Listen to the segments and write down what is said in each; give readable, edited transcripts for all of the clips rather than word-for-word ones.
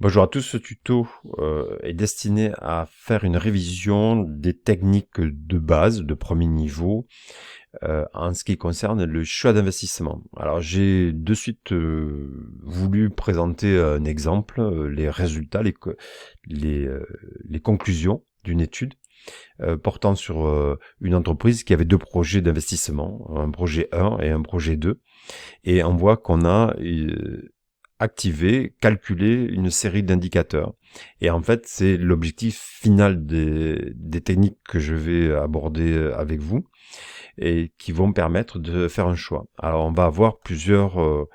Bonjour à tous, ce tuto est destiné à faire une révision des techniques de base, de premier niveau, en ce qui concerne le choix d'investissement. Alors j'ai de suite voulu présenter un exemple, les résultats, les conclusions d'une étude portant sur une entreprise qui avait deux projets d'investissement, un projet 1 et un projet 2. Et on voit qu'on a activer, calculer une série d'indicateurs. Et en fait, c'est l'objectif final des techniques que je vais aborder avec vous et qui vont permettre de faire un choix. Alors, on va avoir plusieurs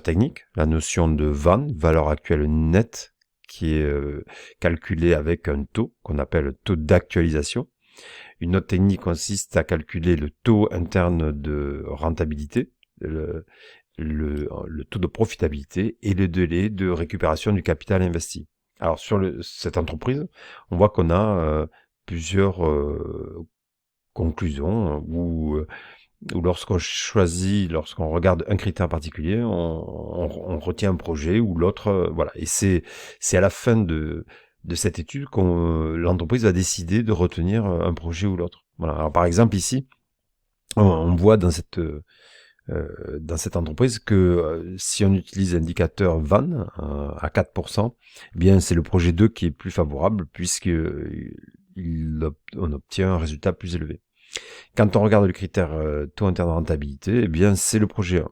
techniques. La notion de VAN, valeur actuelle nette, qui est calculée avec un taux qu'on appelle le taux d'actualisation. Une autre technique consiste à calculer le taux interne de rentabilité, le taux de profitabilité et le délai de récupération du capital investi. Alors sur cette entreprise, on voit qu'on a plusieurs conclusions où lorsqu'on regarde un critère particulier, on retient un projet ou l'autre, voilà. Et c'est à la fin de cette étude qu'on l'entreprise va décider de retenir un projet ou l'autre. Voilà. Alors par exemple ici, on voit dans cette entreprise que si on utilise l'indicateur VAN à 4%, eh bien c'est le projet 2 qui est plus favorable puisque on obtient un résultat plus élevé. Quand on regarde le critère taux interne de rentabilité, eh bien c'est le projet 1.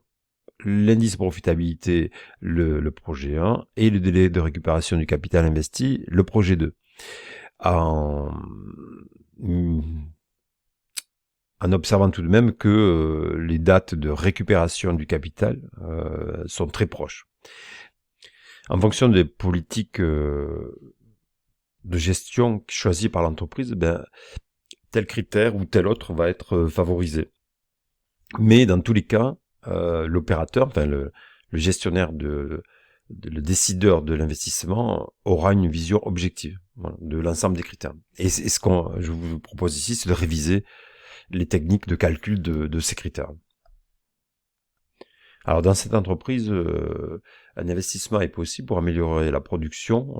L'indice profitabilité, le projet 1, et le délai de récupération du capital investi, le projet 2. En observant tout de même que les dates de récupération du capital sont très proches. En fonction des politiques de gestion choisies par l'entreprise, tel critère ou tel autre va être favorisé. Mais dans tous les cas, l'opérateur, enfin le gestionnaire le décideur de l'investissement aura une vision objective, voilà, de l'ensemble des critères. Et ce qu'on je vous propose ici, c'est de réviser les techniques de calcul de ces critères. Alors dans cette entreprise, un investissement est possible pour améliorer la production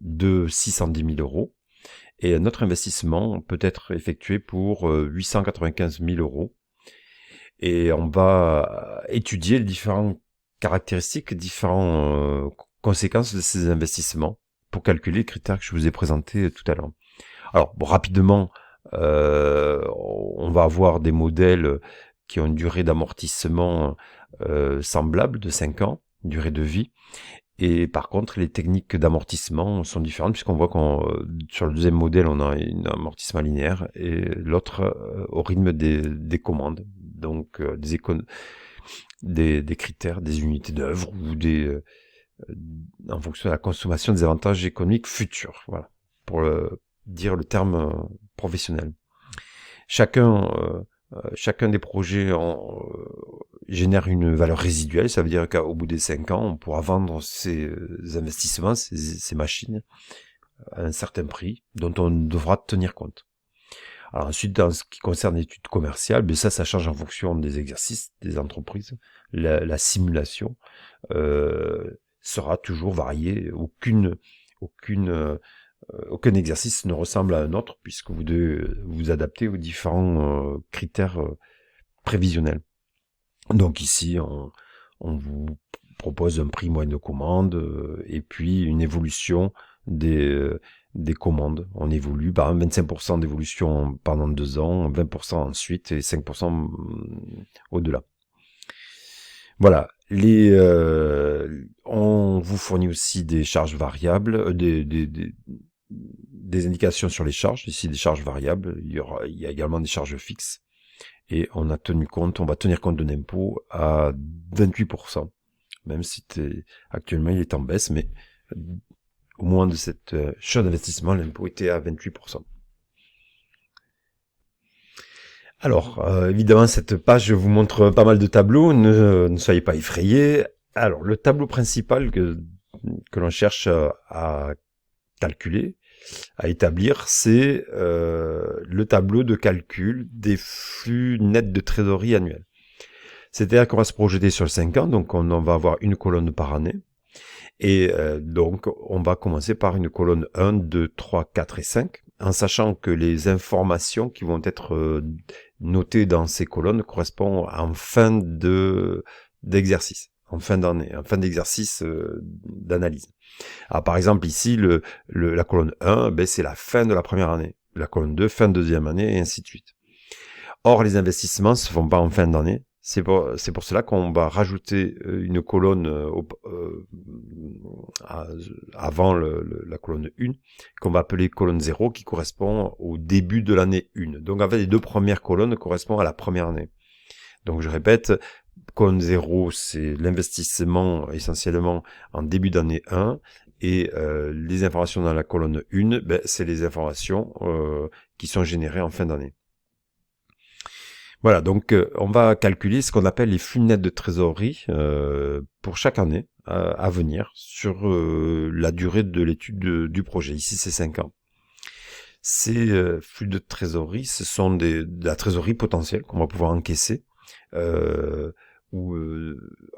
de 610 000 euros et un autre investissement peut être effectué pour 895 000 euros. Et on va étudier les différentes caractéristiques, différentes conséquences de ces investissements pour calculer les critères que je vous ai présentés tout à l'heure. Alors bon, rapidement, on va avoir des modèles qui ont une durée d'amortissement semblable de 5 ans, durée de vie. Et par contre, les techniques d'amortissement sont différentes puisqu'on voit sur le deuxième modèle, on a un amortissement linéaire et l'autre au rythme des commandes. Donc des critères, des unités d'œuvre ou en fonction de la consommation des avantages économiques futurs. Voilà, pour dire le terme professionnel. Chacun des projets génère une valeur résiduelle, ça veut dire qu'au bout des 5 ans, on pourra vendre ces investissements, ces machines, à un certain prix dont on devra tenir compte. Alors ensuite, dans ce qui concerne l'étude commerciale, ça change en fonction des exercices des entreprises. La simulation sera toujours variée. Aucun exercice ne ressemble à un autre puisque vous devez vous adapter aux différents critères prévisionnels. Donc ici, on vous propose un prix moyen de commande et puis une évolution des commandes. On évolue par 25% d'évolution pendant 2 ans, 20% ensuite et 5% au-delà. Voilà. On vous fournit aussi des charges variables, des indications sur les charges, ici des charges variables, il y a également des charges fixes, et on va tenir compte d'un impôt à 28%, même si actuellement il est en baisse, mais au moins de cette choix d'investissement, l'impôt était à 28%. Alors, évidemment, cette page, je vous montre pas mal de tableaux, ne soyez pas effrayés. Alors, le tableau principal que l'on cherche à calculer, à établir, c'est le tableau de calcul des flux nets de trésorerie annuels. C'est-à-dire qu'on va se projeter sur 5 ans, donc on en va avoir une colonne par année. Et donc, on va commencer par une colonne 1, 2, 3, 4 et 5, en sachant que les informations qui vont être notées dans ces colonnes correspondent en fin d'exercice, en fin d'année, en fin d'exercice d'analyse. Alors, par exemple, ici, la colonne 1, ben, c'est la fin de la première année. La colonne 2, fin de deuxième année, et ainsi de suite. Or, les investissements se font pas en fin d'année. C'est pour cela qu'on va rajouter une colonne avant la colonne 1, qu'on va appeler colonne 0, qui correspond au début de l'année 1. Donc, en fait, les deux premières colonnes correspondent à la première année. Donc, je répète, colonne 0, c'est l'investissement essentiellement en début d'année 1, et les informations dans la colonne 1, ben, c'est les informations qui sont générées en fin d'année. Voilà, donc on va calculer ce qu'on appelle les flux nets de trésorerie pour chaque année à venir sur la durée de l'étude du projet. Ici, c'est 5 ans. Ces flux de trésorerie, ce sont de la trésorerie potentielle qu'on va pouvoir encaisser ou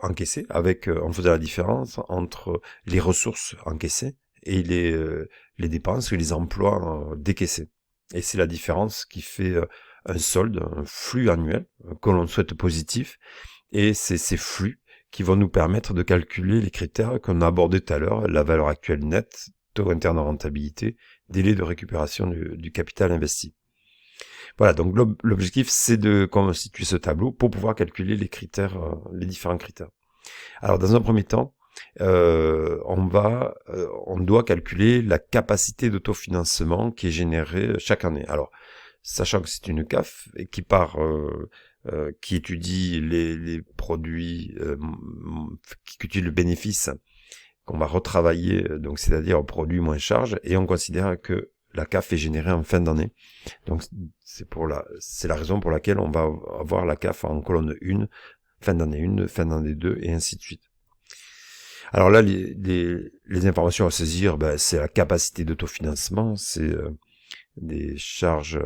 encaisser avec en faisant la différence entre les ressources encaissées et les dépenses et les emplois décaissés. Et c'est la différence qui fait un solde, un flux annuel que l'on souhaite positif, et c'est ces flux qui vont nous permettre de calculer les critères qu'on a abordés tout à l'heure, la valeur actuelle nette, taux interne de rentabilité, délai de récupération du capital investi. Voilà, donc l'objectif c'est de constituer ce tableau pour pouvoir calculer les critères, les différents critères. Alors dans un premier temps, on doit calculer la capacité d'autofinancement qui est générée chaque année. Alors, sachant que c'est une CAF et qui étudie les produits, qui étudie le bénéfice qu'on va retravailler, donc c'est-à-dire produit moins charge, et on considère que la CAF est générée en fin d'année. Donc c'est la raison pour laquelle on va avoir la CAF en colonne 1, fin d'année 1, fin d'année 2, et ainsi de suite. Alors là, les informations à saisir, ben, c'est la capacité d'autofinancement, c'est des charges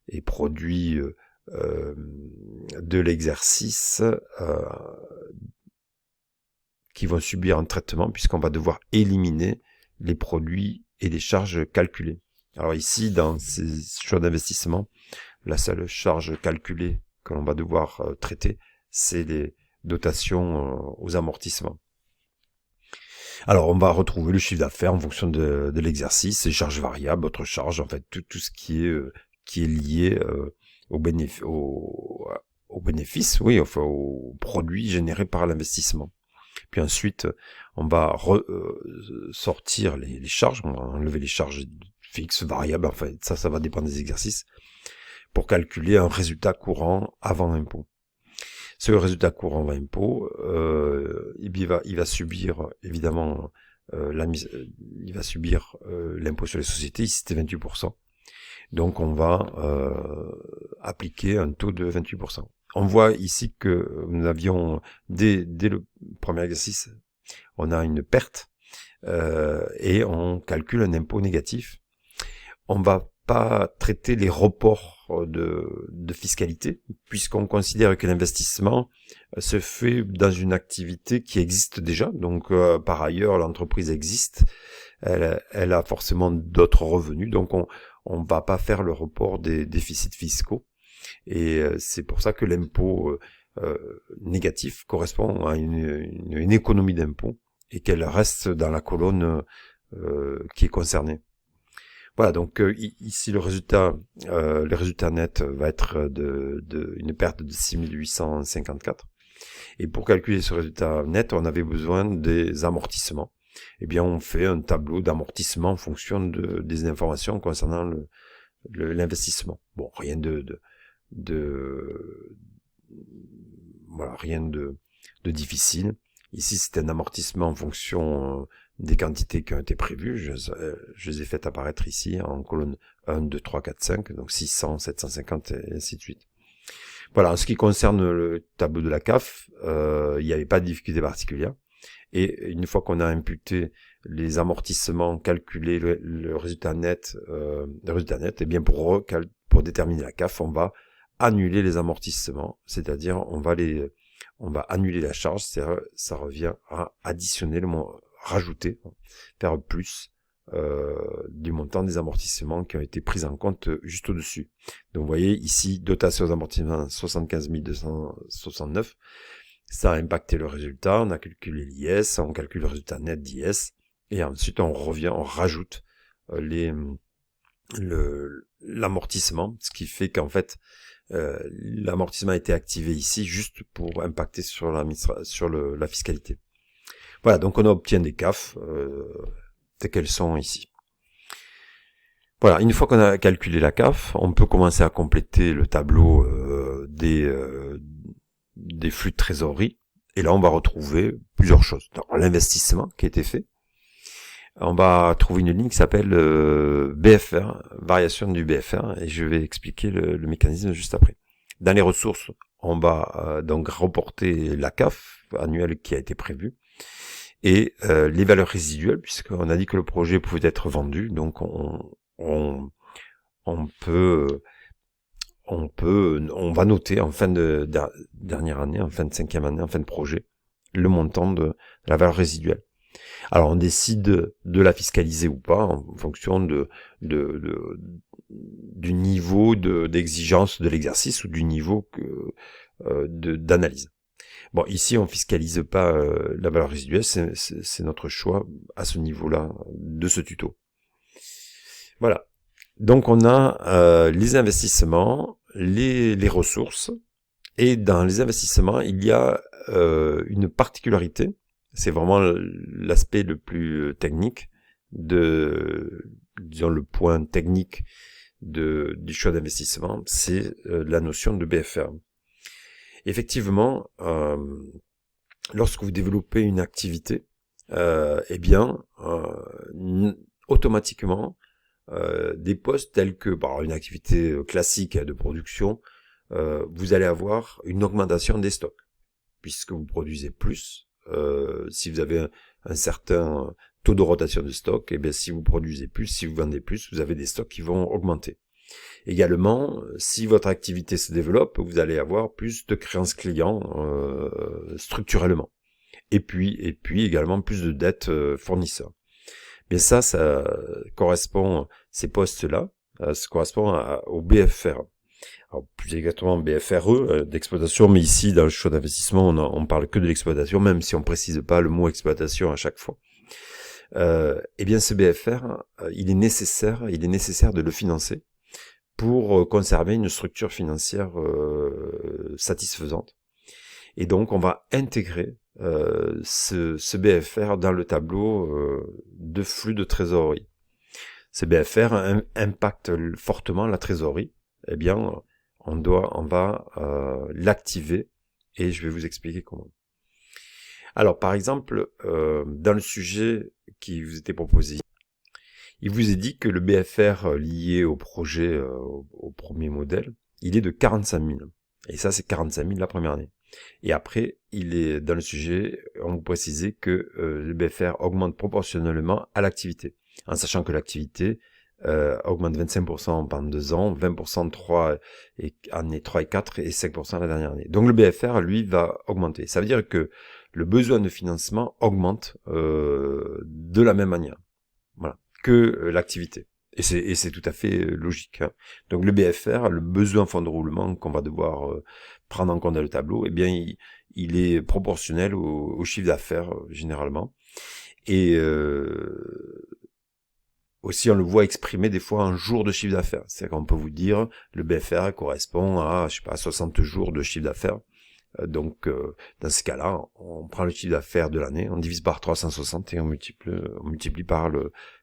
et produits de l'exercice qui vont subir un traitement, puisqu'on va devoir éliminer les produits et les charges calculées. Alors ici, dans ces choix d'investissement, la seule charge calculée que l'on va devoir traiter, c'est les dotations aux amortissements. Alors, on va retrouver le chiffre d'affaires en fonction de l'exercice, les charges variables, autres charges, en fait, tout ce qui est lié au bénéfice, oui, enfin, aux produits générés par l'investissement. Puis ensuite, on va sortir les charges, on va enlever les charges fixes, variables, enfin, ça va dépendre des exercices, pour calculer un résultat courant avant impôt. Ce résultat courant avant impôt, il va subir évidemment il va subir l'impôt sur les sociétés. Ici c'était 28%. Donc on va appliquer un taux de 28%. On voit ici que nous avions dès le premier exercice, on a une perte et on calcule un impôt négatif. On va pas traiter les reports de fiscalité, puisqu'on considère que l'investissement se fait dans une activité qui existe déjà. Donc, par ailleurs, l'entreprise existe, elle a forcément d'autres revenus, donc on va pas faire le report des déficits fiscaux. Et c'est pour ça que l'impôt négatif correspond à une économie d'impôt et qu'elle reste dans la colonne qui est concernée. Voilà, donc ici le résultat net va être une perte de 6854. Et pour calculer ce résultat net, on avait besoin des amortissements. Eh bien, on fait un tableau d'amortissement en fonction des informations concernant l'investissement. Bon, rien rien de difficile. Ici, c'est un amortissement en fonction des quantités qui ont été prévues. Je les ai faites apparaître ici en colonne 1, 2, 3, 4, 5, donc 600, 750 et ainsi de suite. Voilà, en ce qui concerne le tableau de la CAF, il n'y avait pas de difficulté particulière. Et une fois qu'on a imputé les amortissements, calculé le résultat net, eh bien pour déterminer la CAF, on va annuler les amortissements, c'est-à-dire on va annuler la charge, ça revient à additionner rajouter, faire plus du montant des amortissements qui ont été pris en compte juste au-dessus. Donc vous voyez ici, dotation d'amortissement 75 269, ça a impacté le résultat, on a calculé l'IS, on calcule le résultat net d'IS, et ensuite on revient, on rajoute l'amortissement, ce qui fait qu'en fait l'amortissement a été activé ici juste pour impacter sur la fiscalité. Voilà, donc on obtient des CAF telles qu'elles sont ici. Voilà, une fois qu'on a calculé la CAF, on peut commencer à compléter le tableau des flux de trésorerie. Et là, on va retrouver plusieurs choses. L'investissement qui a été fait. On va trouver une ligne qui s'appelle BFR, variation du BFR, et je vais expliquer le mécanisme juste après. Dans les ressources, on va donc reporter la CAF annuelle qui a été prévue, et les valeurs résiduelles, puisqu'on a dit que le projet pouvait être vendu, donc on va noter en fin de dernière année, en fin de 5e année, en fin de projet, le montant de la valeur résiduelle. Alors on décide de la fiscaliser ou pas en fonction du niveau d'exigence de l'exercice ou du niveau d'analyse. Bon, ici on fiscalise pas la valeur résiduelle, c'est notre choix à ce niveau-là de ce tuto. Voilà. Donc on a les investissements, les ressources, et dans les investissements, il y a une particularité, c'est vraiment l'aspect le plus technique, disons le point technique du choix d'investissement, c'est la notion de BFR. Effectivement, lorsque vous développez une activité, automatiquement, des postes tels que une activité classique de production, vous allez avoir une augmentation des stocks, puisque vous produisez plus. Si vous avez un certain taux de rotation de stock, si vous produisez plus, si vous vendez plus, vous avez des stocks qui vont augmenter. Également, si votre activité se développe, vous allez avoir plus de créances clients structurellement. Et puis également plus de dettes fournisseurs. Mais ça correspond, ces postes-là, ça correspond au BFR. Alors, plus exactement BFRE d'exploitation, mais ici, dans le choix d'investissement, on parle que de l'exploitation, même si on précise pas le mot exploitation à chaque fois. Ce BFR, il est nécessaire de le financer pour conserver une structure financière satisfaisante. Et donc, on va intégrer ce BFR dans le tableau de flux de trésorerie. Ce BFR impacte fortement la trésorerie. On va l'activer et je vais vous expliquer comment. Alors, par exemple, dans le sujet qui vous était proposé, il vous est dit que le BFR lié au projet, au premier modèle, il est de 45 000. Et ça, c'est 45 000 la première année. Et après, il est dans le sujet, on vous précisait que le BFR augmente proportionnellement à l'activité, en sachant que l'activité augmente 25% pendant 2 ans, 20% année 3 et 4 et 5% la dernière année. Donc le BFR, lui, va augmenter. Ça veut dire que le besoin de financement augmente de la même manière, voilà, que l'activité. Et c'est tout à fait logique. Hein. Donc le BFR, le besoin en fonds de roulement qu'on va devoir prendre en compte dans le tableau, il est proportionnel au chiffre d'affaires généralement. Et aussi, on le voit exprimé des fois en jours de chiffre d'affaires. C'est-à-dire qu'on peut vous dire, le BFR correspond à, 60 jours de chiffre d'affaires. Donc, dans ce cas-là, on prend le chiffre d'affaires de l'année, on divise par 360 et on multiplie par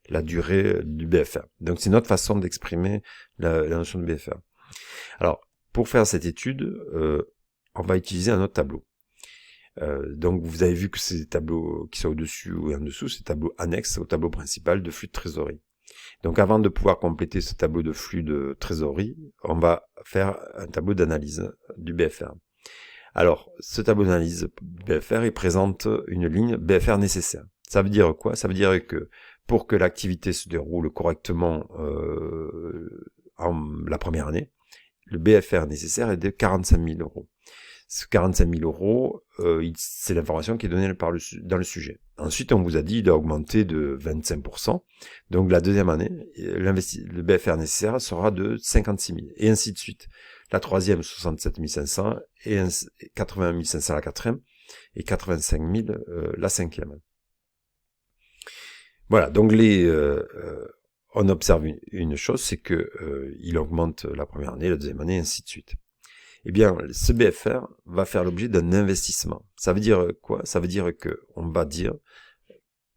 la durée du BFR. Donc, c'est notre façon d'exprimer la notion de BFR. Alors, pour faire cette étude, on va utiliser un autre tableau. Donc, vous avez vu que ces tableaux qui sont au-dessus ou en dessous, ces tableaux annexes au tableau principal de flux de trésorerie. Donc, avant de pouvoir compléter ce tableau de flux de trésorerie, on va faire un tableau d'analyse du BFR. Alors, ce tableau d'analyse BFR, il présente une ligne BFR nécessaire. Ça veut dire quoi? Ça veut dire que pour que l'activité se déroule correctement en la première année, le BFR nécessaire est de 45 000 euros. Ce 45 000 euros, c'est l'information qui est donnée dans le sujet. Ensuite, on vous a dit d'augmenter de 25%. Donc, la deuxième année, le BFR nécessaire sera de 56 000, et ainsi de suite. La troisième, 67 500, et 80 500 la quatrième, et 85 000 la cinquième. Voilà, donc on observe une chose, c'est que il augmente la première année, la deuxième année, et ainsi de suite. Eh bien, ce BFR va faire l'objet d'un investissement. Ça veut dire quoi? Ça veut dire que on va dire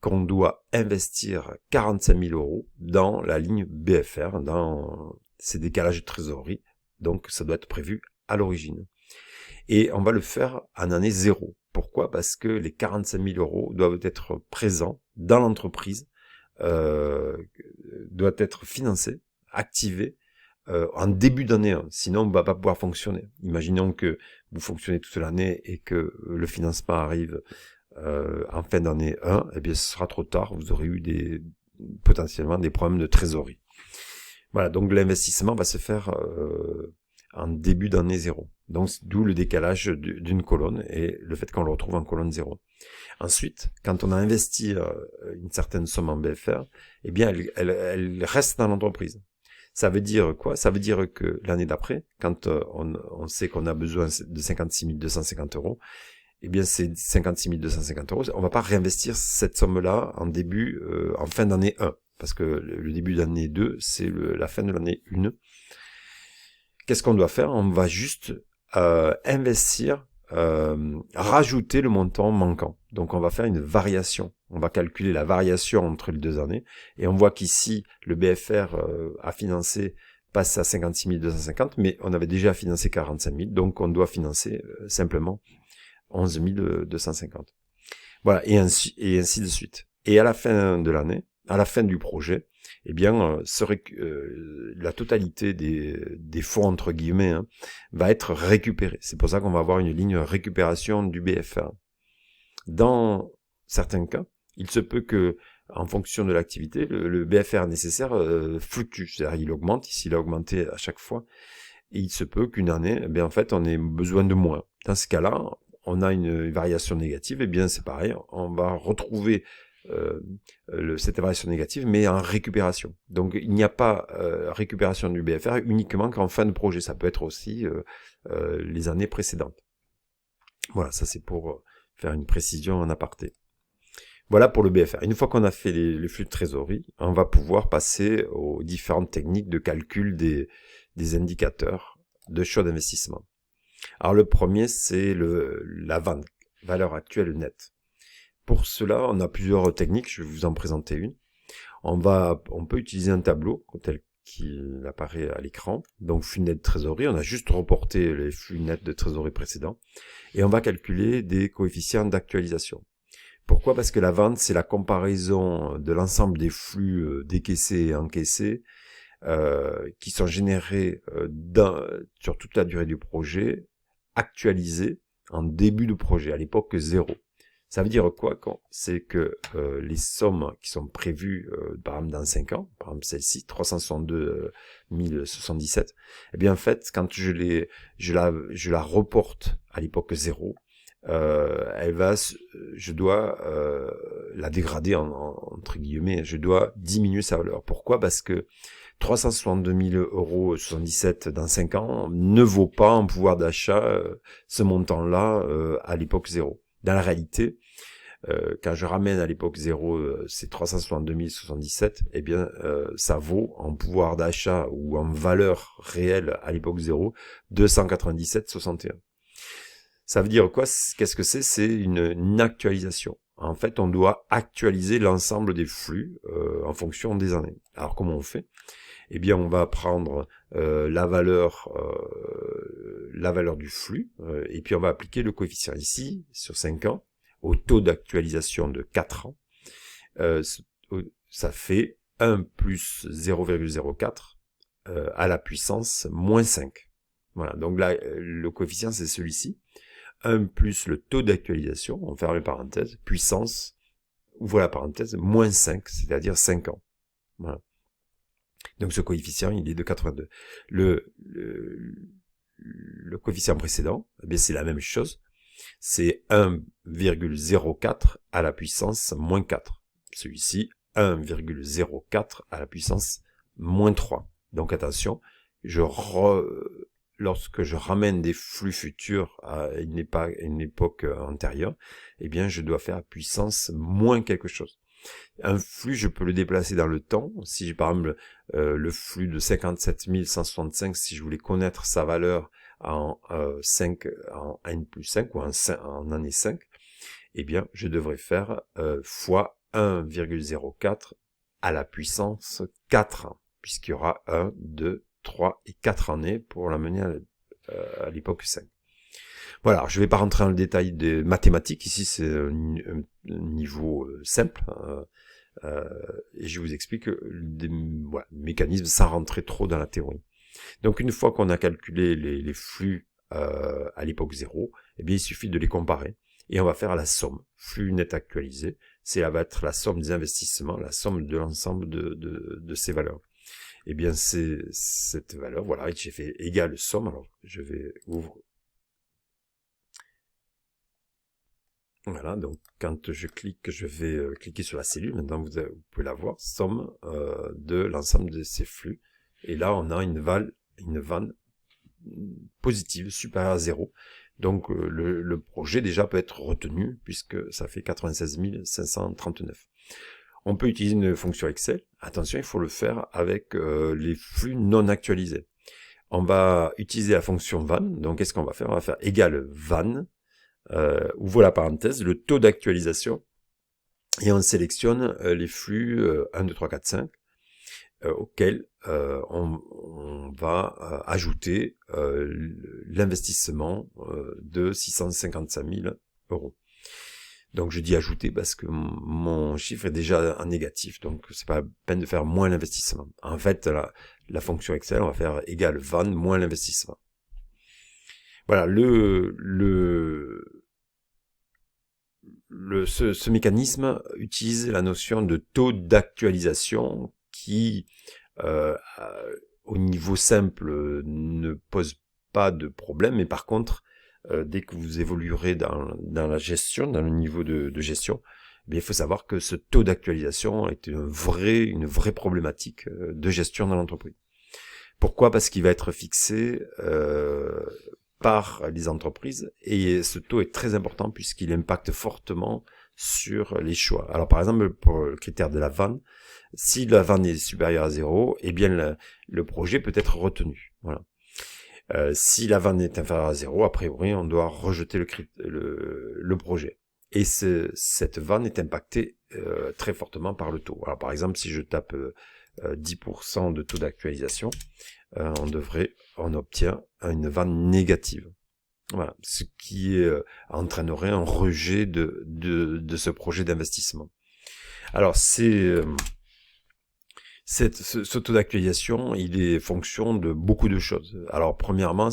qu'on doit investir 45 000 euros dans la ligne BFR, dans ces décalages de trésorerie. Donc, ça doit être prévu à l'origine. Et on va le faire en année 0. Pourquoi? Parce que les 45 000 euros doivent être présents dans l'entreprise, doivent être financés, activés, en début d'année 1, sinon on ne va pas pouvoir fonctionner. Imaginons que vous fonctionnez toute l'année et que le financement arrive en fin d'année 1, eh bien ce sera trop tard, vous aurez eu potentiellement des problèmes de trésorerie. Voilà, donc l'investissement va se faire en début d'année 0. Donc d'où le décalage d'une colonne et le fait qu'on le retrouve en colonne 0. Ensuite, quand on a investi une certaine somme en BFR, eh bien elle reste dans l'entreprise. Ça veut dire quoi? Ça veut dire que l'année d'après, quand on sait qu'on a besoin de 56 250 euros, eh bien c'est 56 250 euros, on va pas réinvestir cette somme-là en fin d'année 1, parce que le début d'année 2, c'est la fin de l'année 1. Qu'est-ce qu'on doit faire? On va juste investir, rajouter le montant manquant. Donc on va faire une variation. On va calculer la variation entre les 2 années. Et on voit qu'ici, le BFR à financer passe à 56 250, mais on avait déjà financé 45 000, donc on doit financer simplement 11 250. Voilà, et ainsi de suite. Et à la fin de l'année, à la fin du projet, eh bien, la totalité des fonds, entre guillemets, va être récupérée. C'est pour ça qu'on va avoir une ligne récupération du BFR. Dans certains cas, il se peut que, en fonction de l'activité, le BFR nécessaire fluctue. C'est-à-dire, il augmente. Ici, il a augmenté à chaque fois. Et il se peut qu'une année, eh bien, en fait, on ait besoin de moins. Dans ce cas-là, on a une variation négative. Eh bien, c'est pareil. On va retrouver cette variation négative, mais en récupération. Donc, il n'y a pas récupération du BFR uniquement qu'en fin de projet. Ça peut être aussi les années précédentes. Voilà, ça c'est pour faire une précision en aparté. Voilà pour le BFR. Une fois qu'on a fait les flux de trésorerie, on va pouvoir passer aux différentes techniques de calcul des indicateurs de choix d'investissement. Alors le premier, c'est la vente, valeur actuelle nette. Pour cela, on a plusieurs techniques, je vais vous en présenter une. On peut utiliser un tableau tel qu'il apparaît à l'écran. Donc flux net de trésorerie, on a juste reporté les flux nets de trésorerie précédents. Et on va calculer des coefficients d'actualisation. Pourquoi? Parce que la vente, c'est la comparaison de l'ensemble des flux décaissés et encaissés qui sont générés sur toute la durée du projet, actualisés en début de projet, à l'époque 0. Ça veut dire quoi? C'est que les sommes qui sont prévues, par exemple dans 5 ans, par exemple celle-ci, 362 077, eh bien en fait, quand je la reporte à l'époque 0, je dois la dégrader entre guillemets, je dois diminuer sa valeur. Pourquoi? Parce que 362 000 euros 77 dans 5 ans ne vaut pas en pouvoir d'achat ce montant-là à l'époque 0. Dans la réalité, quand je ramène à l'époque 0 ces 362 077, eh bien ça vaut en pouvoir d'achat ou en valeur réelle à l'époque 0 297,61. Ça veut dire quoi? Qu'est-ce que c'est? C'est une actualisation. En fait, on doit actualiser l'ensemble des flux en fonction des années. Alors comment on fait? Eh bien, on va prendre la valeur du flux et puis on va appliquer le coefficient ici sur 5 ans au taux d'actualisation de 4 ans. Ça fait 1 plus 0,04 à la puissance moins 5. Voilà, donc là, le coefficient c'est celui-ci. 1 plus le taux d'actualisation, on ferme les parenthèses, puissance, ouvre la parenthèse, moins 5, c'est-à-dire 5 ans. Voilà. Donc ce coefficient, il est de 82. le coefficient précédent, eh bien c'est la même chose. C'est 1,04 à la puissance moins 4. Celui-ci, 1,04 à la puissance moins 3. Donc attention, lorsque je ramène des flux futurs à une époque antérieure, eh bien je dois faire à puissance moins quelque chose. Un flux, je peux le déplacer dans le temps. Si j'ai par exemple le flux de 57 165, si je voulais connaître sa valeur en n plus 5 ou en année 5, eh bien je devrais faire fois 1,04 à la puissance 4, puisqu'il y aura 1, 2, 3 et 4 années pour l'amener à l'époque 5. Voilà, je ne vais pas rentrer dans le détail des mathématiques, ici c'est un niveau simple, et je vous explique des mécanismes sans rentrer trop dans la théorie. Donc une fois qu'on a calculé les flux à l'époque 0, eh bien il suffit de les comparer, et on va faire la somme. Flux net actualisé, va être la somme des investissements, la somme de l'ensemble de ces valeurs. Eh bien c'est cette valeur, voilà, j'ai fait égale somme, alors je vais ouvrir. Voilà, donc quand je clique, je vais cliquer sur la cellule. Maintenant, vous pouvez la voir, somme de l'ensemble de ces flux. Et là, on a une vanne positive, supérieure à 0. Donc, le projet déjà peut être retenu, puisque ça fait 96 539. On peut utiliser une fonction Excel. Attention, il faut le faire avec les flux non actualisés. On va utiliser la fonction van. Donc, qu'est-ce qu'on va faire? On va faire égal van. Ouvre la parenthèse, le taux d'actualisation, et on sélectionne les flux 1, 2, 3, 4, 5, auxquels on va ajouter l'investissement de 655 000 euros. Donc je dis ajouter parce que mon chiffre est déjà en négatif, donc c'est pas la peine de faire moins l'investissement. En fait, la fonction Excel, on va faire égal van moins l'investissement. Voilà, ce mécanisme utilise la notion de taux d'actualisation qui, au niveau simple, ne pose pas de problème, mais par contre, dès que vous évoluerez dans la gestion, dans le niveau de gestion, eh bien, il faut savoir que ce taux d'actualisation est une vraie problématique de gestion dans l'entreprise. Pourquoi? Parce qu'il va être fixé par les entreprises, et ce taux est très important puisqu'il impacte fortement sur les choix. Alors par exemple, pour le critère de la vanne, si la vanne est supérieure à 0, eh bien le projet peut être retenu. Voilà. Si la vanne est inférieure à 0, a priori, on doit rejeter le projet. Et cette vanne est impactée très fortement par le taux. Alors par exemple, si je tape 10% de taux d'actualisation, on obtient une vanne négative. Voilà, ce qui entraînerait un rejet de ce projet d'investissement. Alors ce taux d'actualisation, il est fonction de beaucoup de choses. Alors premièrement,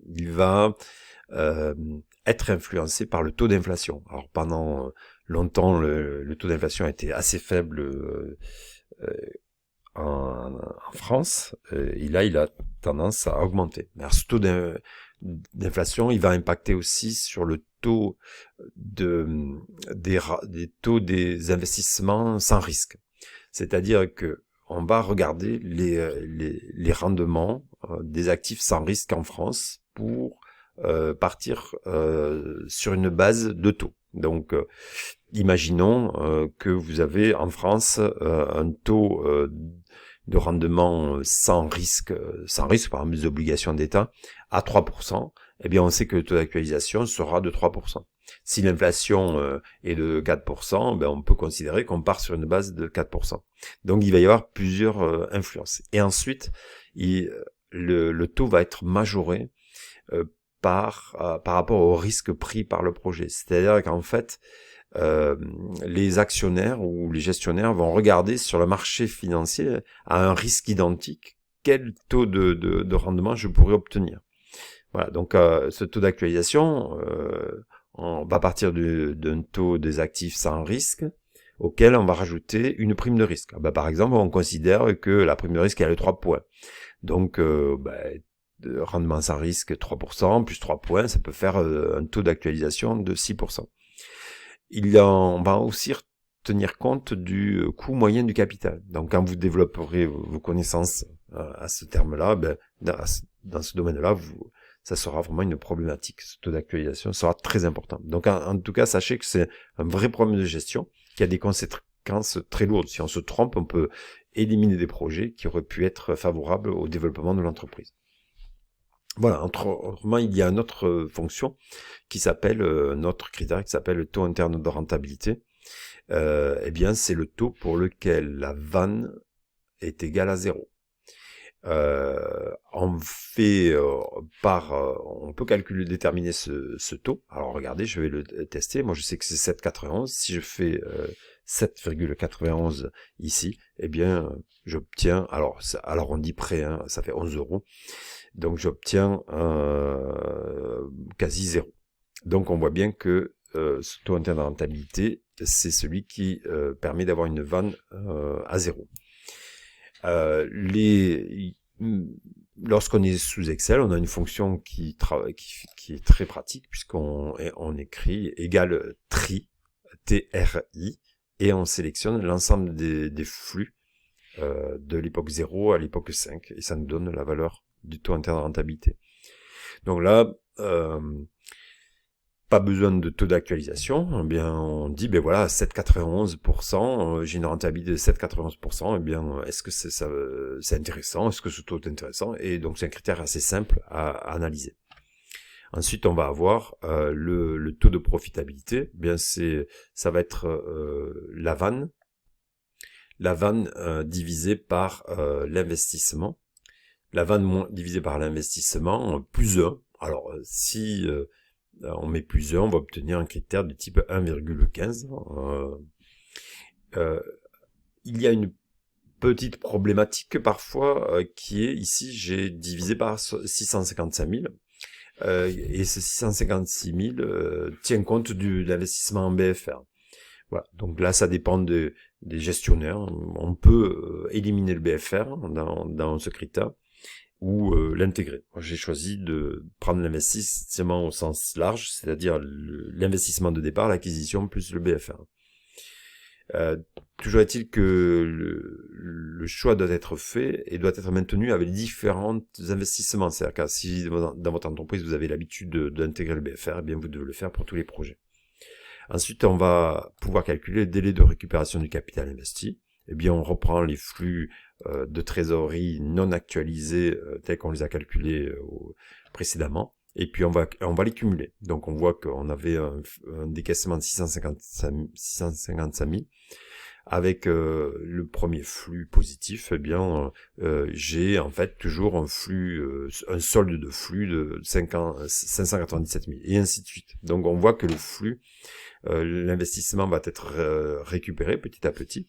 il va être influencé par le taux d'inflation. Alors pendant longtemps, le taux d'inflation a été assez faible en France, et là il a tendance à augmenter. Alors ce taux d'inflation, il va impacter aussi sur le taux des taux des investissements sans risque. C'est-à-dire que on va regarder les rendements des actifs sans risque en France pour partir sur une base de taux. Donc imaginons que vous avez en France un taux de rendement sans risque, par exemple des obligations d'État, à 3%, eh bien on sait que le taux d'actualisation sera de 3%. Si l'inflation est de 4%, ben on peut considérer qu'on part sur une base de 4%. Donc il va y avoir plusieurs influences. Et ensuite, le taux va être majoré par rapport au risque pris par le projet. C'est-à-dire qu'en fait, les actionnaires ou les gestionnaires vont regarder sur le marché financier à un risque identique quel taux de rendement je pourrais obtenir. Voilà, donc ce taux d'actualisation, on va partir d'un taux des actifs sans risque auquel on va rajouter une prime de risque. Par exemple, on considère que la prime de risque elle est 3 points. Donc de rendement sans risque 3%, plus 3 points, ça peut faire un taux d'actualisation de 6%. On va aussi tenir compte du coût moyen du capital. Donc quand vous développerez vos connaissances à ce terme-là, dans ce domaine-là, ça sera vraiment une problématique. Ce taux d'actualisation sera très important. Donc en tout cas, sachez que c'est un vrai problème de gestion qui a des conséquences très lourdes. Si on se trompe, on peut éliminer des projets qui auraient pu être favorables au développement de l'entreprise. Voilà, autrement, il y a une autre fonction qui s'appelle, notre critère qui s'appelle le taux interne de rentabilité. Eh bien, c'est le taux pour lequel la vanne est égale à 0. On peut déterminer ce taux. Alors regardez, je vais le tester. Moi, je sais que c'est 7,91. Si je fais 7,91 ici, eh bien, j'obtiens, alors on dit près, hein, ça fait 11 euros. Donc j'obtiens quasi 0. Donc on voit bien que ce taux interne de rentabilité, c'est celui qui permet d'avoir une vanne à 0. Lorsqu'on est sous Excel, on a une fonction qui est très pratique, puisqu'on écrit égal tri, TRI, et on sélectionne l'ensemble des flux de l'époque 0 à l'époque 5, et ça nous donne la valeur du taux interne de rentabilité. Donc là, pas besoin de taux d'actualisation, eh bien on dit ben voilà 7,91%, j'ai une rentabilité de 7,91%, eh bien est-ce que c'est intéressant, est-ce que ce taux est intéressant, et donc c'est un critère assez simple à analyser. Ensuite on va avoir le taux de profitabilité, eh bien ça va être la vanne divisée par l'investissement. La vanne divisée par l'investissement plus 1. Alors si on met plus 1, on va obtenir un critère de type 1,15. Il y a une petite problématique parfois qui est ici, j'ai divisé par 655 000. Et ce 656 000 tient compte de l'investissement en BFR. Voilà. Donc là, ça dépend des gestionnaires. On peut éliminer le BFR dans ce critère ou l'intégrer. J'ai choisi de prendre l'investissement au sens large, c'est-à-dire l'investissement de départ, l'acquisition plus le BFR. Toujours est-il que le choix doit être fait et doit être maintenu avec différents investissements. C'est-à-dire que si dans votre entreprise vous avez l'habitude d'intégrer le BFR, eh bien vous devez le faire pour tous les projets. Ensuite, on va pouvoir calculer le délai de récupération du capital investi. Eh bien, on reprend les flux de trésorerie non actualisés tels qu'on les a calculés précédemment. Et puis, on va les cumuler. Donc, on voit qu'on avait un décaissement de 655 000. Avec le premier flux positif, eh bien, j'ai en fait toujours un solde de flux de 597 000. Et ainsi de suite. Donc, on voit que le flux, l'investissement va être récupéré petit à petit.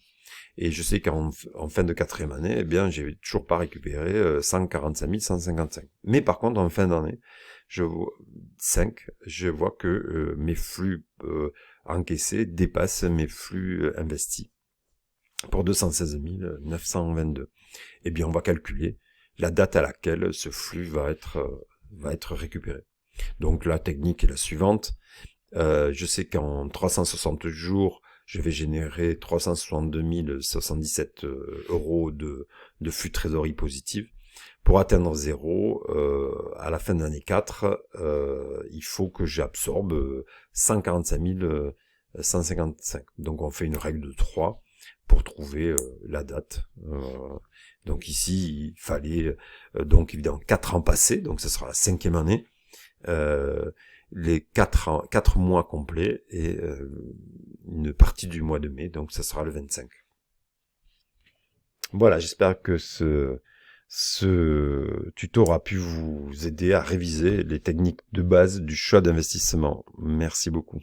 Et je sais qu'en fin de quatrième année, eh bien, j'ai toujours pas récupéré 145 155. Mais par contre, en fin d'année, je vois que mes flux encaissés dépassent mes flux investis pour 216 922. Eh bien, on va calculer la date à laquelle ce flux va être récupéré. Donc la technique est la suivante. Je sais qu'en 360 jours, je vais générer 362 077 euros de flux trésorerie positive. Pour atteindre 0, à la fin de l'année 4, il faut que j'absorbe 145 155. Donc on fait une règle de 3 pour trouver la date. Donc ici, il fallait donc évidemment 4 ans passés, donc ce sera la 5e année. Les 4 mois complets et une partie du mois de mai, donc ça sera le 25. Voilà, j'espère que ce tuto aura pu vous aider à réviser les techniques de base du choix d'investissement. Merci beaucoup.